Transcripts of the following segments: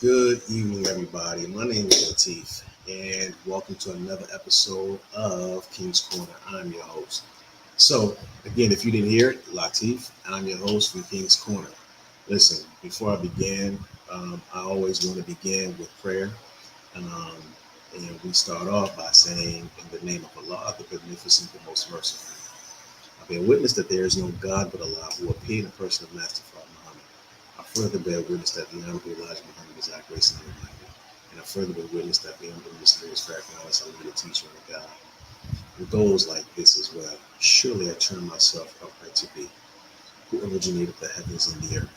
Good evening, everybody. My name is Latif, and welcome to another episode of King's Corner. I'm your host. So, again, if you didn't hear it, Latif, I'm your host from King's Corner. Listen, before I begin, I always want to begin with prayer. Um, and we start off by saying, in the name of Allah, the Beneficent, the Most Merciful. I bear witness that there is no God but Allah who appeared in the person of Master Prophet Muhammad. I further bear witness that the Honorable Elijah Muhammad is our grace and reminder. And I further bear witness that the Honorable Mysterious Farrakhan is our leader, teacher, and God. With goals like this as well, surely I turn myself upright to thee, who originated the heavens and the earth.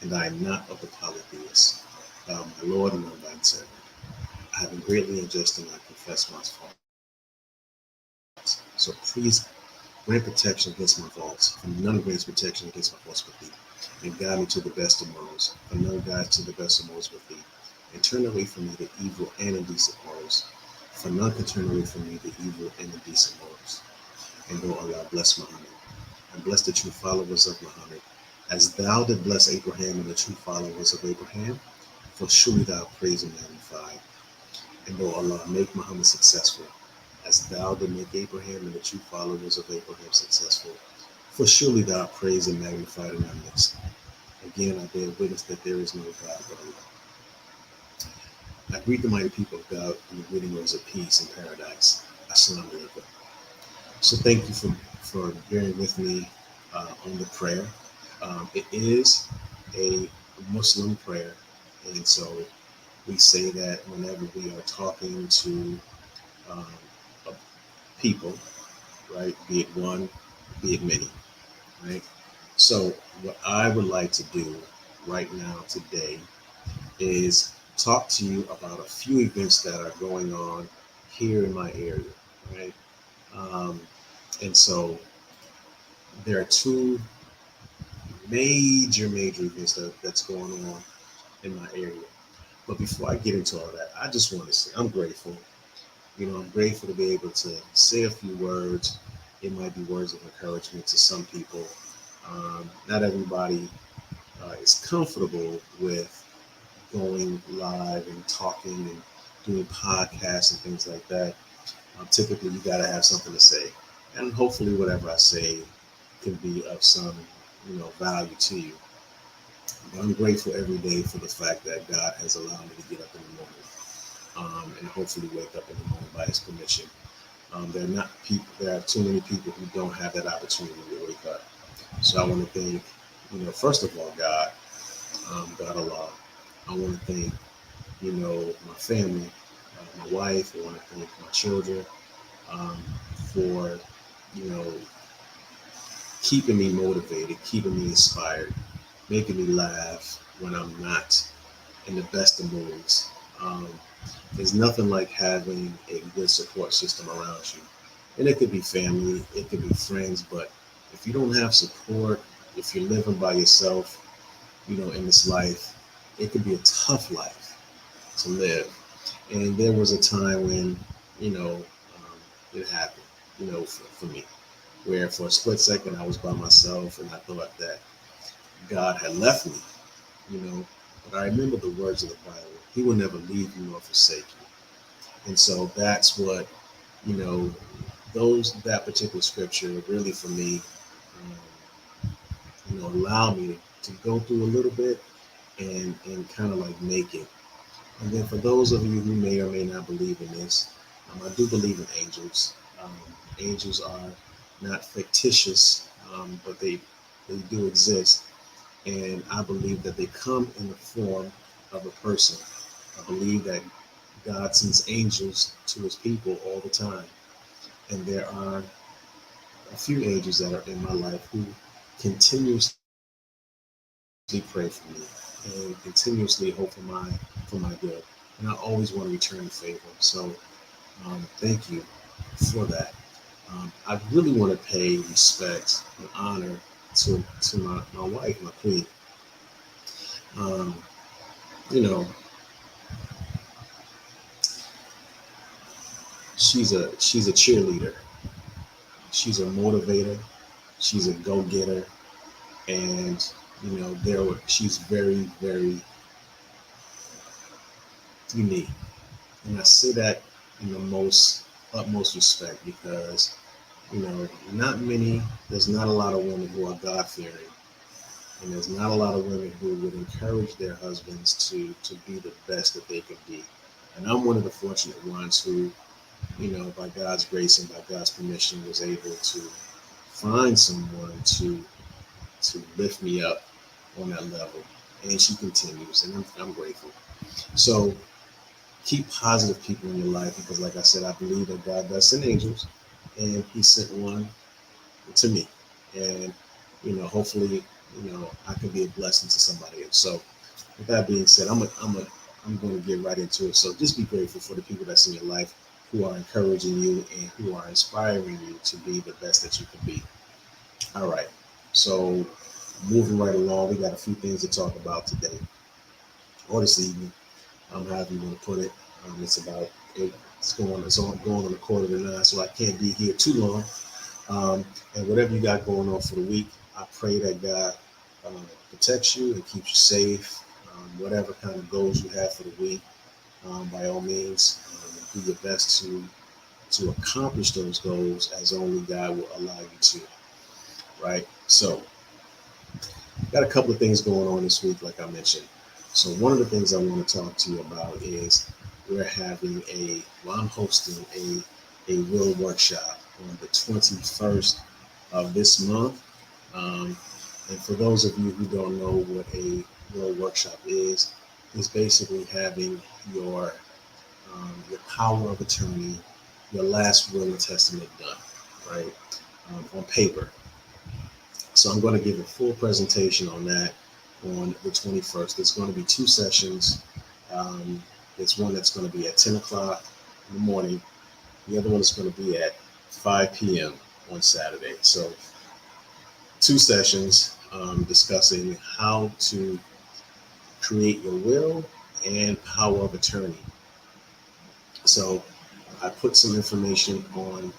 And I am not of the polytheists. Thou, my Lord, and I'm thine servant. I have been greatly unjust and I confess my faults. So please grant protection against my faults, for none grants protection against my faults but thee. And guide me to the best of modes, for none guides to the best of modes but thee. And turn away from me the evil and indecent modes, for none can turn away from me the evil and indecent modes. And O Allah, bless Muhammad, and bless the true followers of Muhammad, as thou did bless Abraham and the true followers of Abraham, for surely thou praise and magnify. And O Allah, make Muhammad successful, as thou did make Abraham and the true followers of Abraham successful. For surely thou art praised and magnified in our midst. Again, I bear witness that there is no God but Allah. I greet the mighty people of God in the greeting words of peace and paradise. Assalamu alaikum. So thank you for bearing with me on the prayer. It is a Muslim prayer, and so we say that whenever we are talking to um, a people, right, be it one, be it many, right? So what I would like to do right now today is talk to you about a few events that are going on here in my area, right? Um, and so there are two major events that's going on in my area. But before I get into all that, I just want to say I'm grateful. I'm grateful to be able to say a few words. It might be words of encouragement to some people. Not everybody is comfortable with going live and talking and doing podcasts and things like that. Typically, you got to have something to say, and hopefully, whatever I say can be of some, value to you. But I'm grateful every day for the fact that God has allowed me to get up in the morning, and hopefully wake up in the morning by His permission. There are not people. There are too many people who don't have that opportunity to wake up. So I want to thank, first of all, God, God Allah. I want to thank, my family, my wife. I want to thank my children um, for, you know, keeping me motivated, keeping me inspired, making me laugh when I'm not in the best of moods. Um, there's nothing like having a good support system around you. And it could be family, it could be friends, but if you don't have support, if you're living by yourself, in this life, it could be a tough life to live. And there was a time when, it happened, for me, where for a split second I was by myself and I thought that God had left me, you know. But I remember the words of the Bible: He will never leave you nor forsake you. And so that's what, you know, that particular scripture really for me, allow me to go through a little bit and kind of like make it. And then for those of you who may or may not believe in this, I do believe in angels. Angels are not fictitious, but they do exist. And I believe that they come in the form of a person. I believe that God sends angels to his people all the time. And there are a few angels that are in my life who continuously pray for me and continuously hope for my good. And I always want to return the favor. So thank you for that. I really want to pay respect and honor to my wife, my queen. Um, you know, she's a cheerleader. She's a motivator. She's a go-getter, and she's very unique. And I say that in the most utmost respect because, not many, there's not a lot of women who are God fearing. And there's not a lot of women who would encourage their husbands to be the best that they could be. And I'm one of the fortunate ones who, by God's grace and by God's permission, was able to find someone to lift me up on that level. And she continues, and I'm grateful. So keep positive people in your life because, like I said, I believe that God does send angels, and He sent one to me. And hopefully, I can be a blessing to somebody else. So, with that being said, I'm going to get right into it. So, just be grateful for the people that's in your life who are encouraging you and who are inspiring you to be the best that you can be. All right. So, moving right along, we got a few things to talk about today or this evening. However you want to put it. It's about eight. It's going on the quarter to 9, so I can't be here too long. And whatever you got going on for the week, I pray that God protects you and keeps you safe. Whatever kind of goals you have for the week, by all means, do your best to accomplish those goals as only God will allow you to. Right. So, got a couple of things going on this week, like I mentioned. So, one of the things I want to talk to you about is I'm hosting a will workshop on the 21st of this month. Um, and for those of you who don't know what a will workshop is, it's basically having your power of attorney, your last will and testament done, right, on paper. So I'm going to give a full presentation on that on the 21st. There's going to be two sessions. There's one that's going to be at 10 o'clock in the morning. The other one is going to be at 5 p.m. on Saturday. So two sessions discussing how to create your will and power of attorney. So I put some information on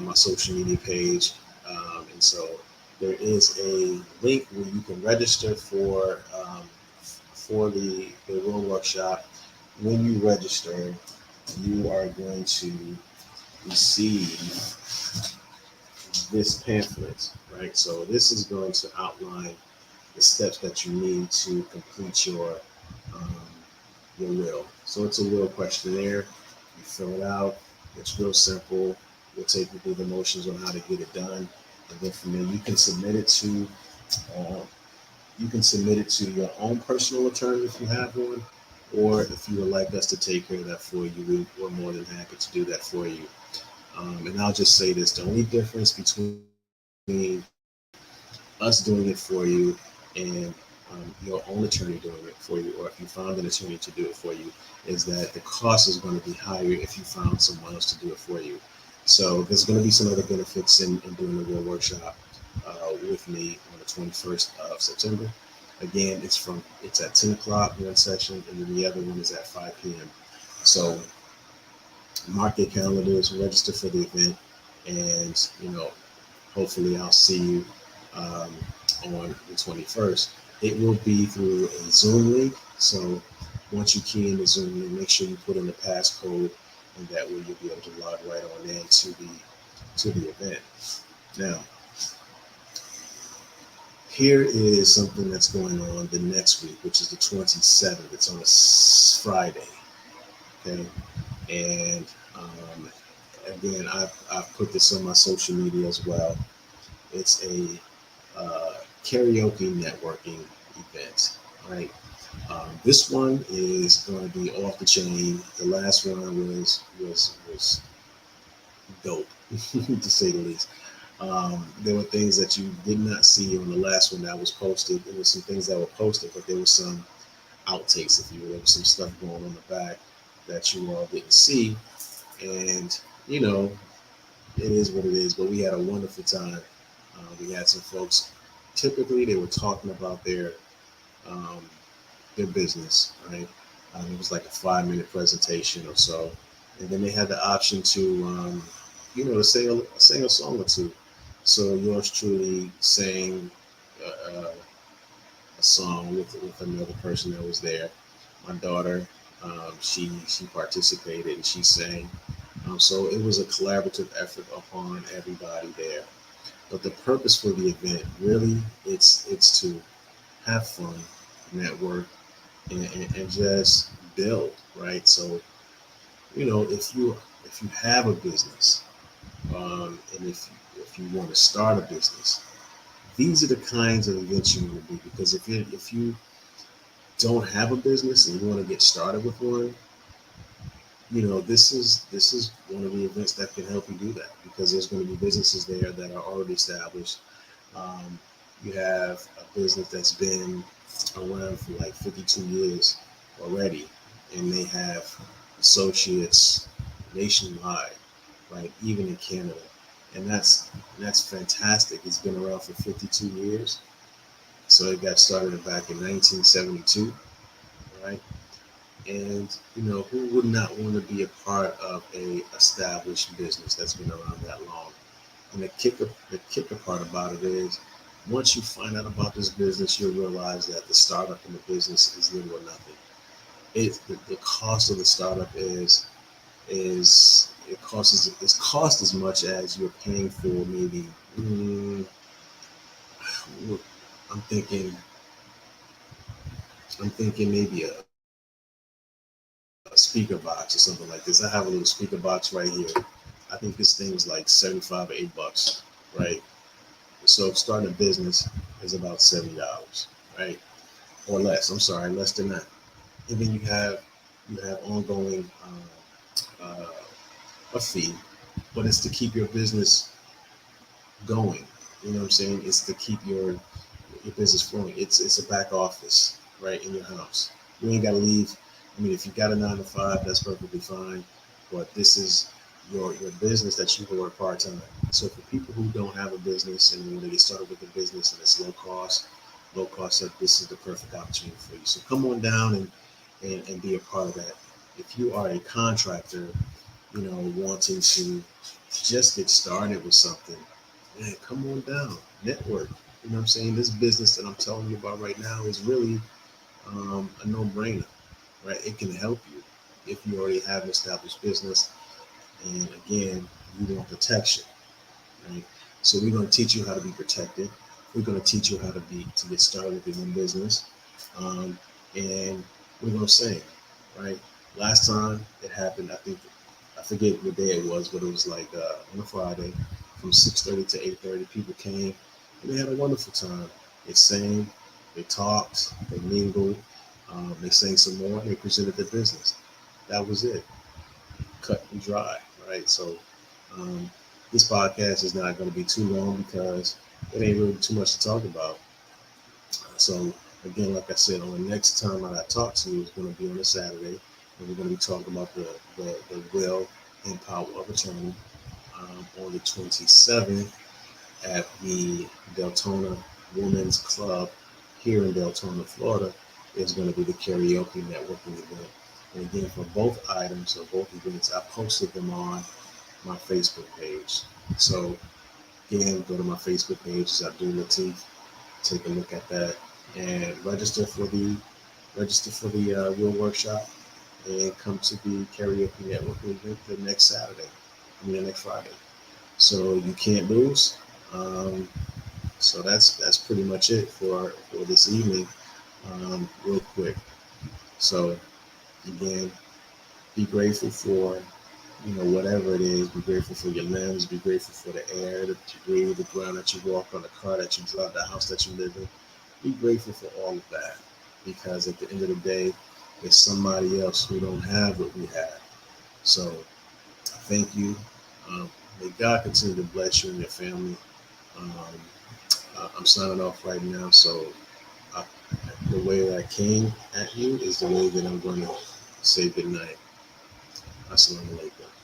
my social media page. And so there is a link where you can register for the will workshop. When you register, you are going to receive this pamphlet, right? So this is going to outline the steps that you need to complete um, your will. So it's a will questionnaire. You fill it out. It's real simple. We'll take you through the motions on how to get it done, and then from there uh, you can submit it to your own personal attorney if you have one, or if you would like us to take care of that for you, we're more than happy to do that for you. And I'll just say this: the only difference between us doing it for you and your own attorney doing it for you, or if you found an attorney to do it for you, is that the cost is going to be higher if you found someone else to do it for you. So there's going to be some other benefits in doing the Will Workshop with me on the 21st of September. Again, it's at 10 o'clock one session, and then the other one is at 5 p.m. So mark your calendars, register for the event, and hopefully I'll see you um, on the 21st. It will be through a Zoom link. So once you key in the Zoom link, make sure you put in the passcode, and that way you'll be able to log right on in to the event. Now, here is something that's going on the next week, which is the 27th. It's on a Friday. Okay, and again, I've put this on my social media as well. It's a karaoke networking event, right? This one is going to be off the chain. The last one was dope, to say the least. There were things that you did not see on the last one that was posted. There were some things that were posted, but there was some outtakes, if you will. There was some stuff going on the back that you all didn't see, and you know it is what it is. But we had a wonderful time. We had some folks. Typically, they were talking about um, their business, right? It was like a 5 minute presentation or so, and then they had the option to, to sing a song or two. So yours truly sang a song with another person that was there. My daughter She participated and she sang. So it was a collaborative effort upon everybody there. But the purpose for the event really it's to have fun, network, and just build, right? So if you have a business, and if you want to start a business, these are the kinds of events you want to do. Because if you don't have a business and you want to get started with one, this is one of the events that can help you do that, because there's going to be businesses there that are already established. Um, you have a business that's been around for like 52 years already, and they have associates nationwide, right? Even in Canada, and that's fantastic. It's been around for 52 years, so it got started back in 1972, right? And who would not want to be a part of a established business that's been around that long? And the kicker part about it is, once you find out about this business, you'll realize that the startup in the business is little or nothing. The cost of the startup is it's cost as much as you're paying for maybe. I'm thinking I'm thinking maybe a speaker box or something like this. I have a little speaker box right here. I think this thing was like 75 or $8, right? So starting a business is about $70, right? Or less. I'm sorry, less than that. And then you have ongoing a fee, but it's to keep your business going. You know what I'm saying? It's to keep your business flowing. It's a back office right in your house. You ain't got to leave. I mean, if you got a 9 to 5, that's perfectly fine. But this is your business that you can work part time. So for people who don't have a business and when they get started with a business and it's low cost, that this is the perfect opportunity for you. So come on down and be a part of that. If you are a contractor, wanting to just get started with something, man, come on down, network. You know what I'm saying? This business that I'm telling you about right now is really a no-brainer, right? It can help you if you already have an established business. And again, you want protection, right? So we're going to teach you how to be protected. We're going to teach you how to get started with your own business, and we're going to sing, right? Last time it happened, I forget what day it was, but it was like on a Friday from 6:30 to 8:30. People came and they had a wonderful time. They sang, they talked, they mingled, they sang some more, and they presented their business. That was it, cut and dry, right? So um, this podcast is not going to be too long because it ain't really too much to talk about. So again, like I said, on the next time that I talk to you is going to be on a Saturday, and we're going to be talking about the will and power of attorney on the 27th at the Deltona Women's Club here in Deltona, Florida. Is going to be the karaoke networking event. And again, for both items or both events, I posted them on my Facebook page. So again, go to my Facebook page, it's Abdul Latif. Take a look at that and register for the real workshop and come to the karaoke networking event the next Saturday. I mean the next Friday. So you can't lose. Um, so that's pretty much it for this evening. Real quick. So again, be grateful for whatever it is. Be grateful for your limbs. Be grateful for the air that you breathe, the ground that you walk on, the car that you drive, the house that you live in. Be grateful for all of that, because at the end of the day, there's somebody else who don't have what we have. So thank you. May God continue to bless you and your family. Um, I'm signing off right now. So I, the way that I came at you is the way that I'm going to say goodnight. Assalamu alaikum.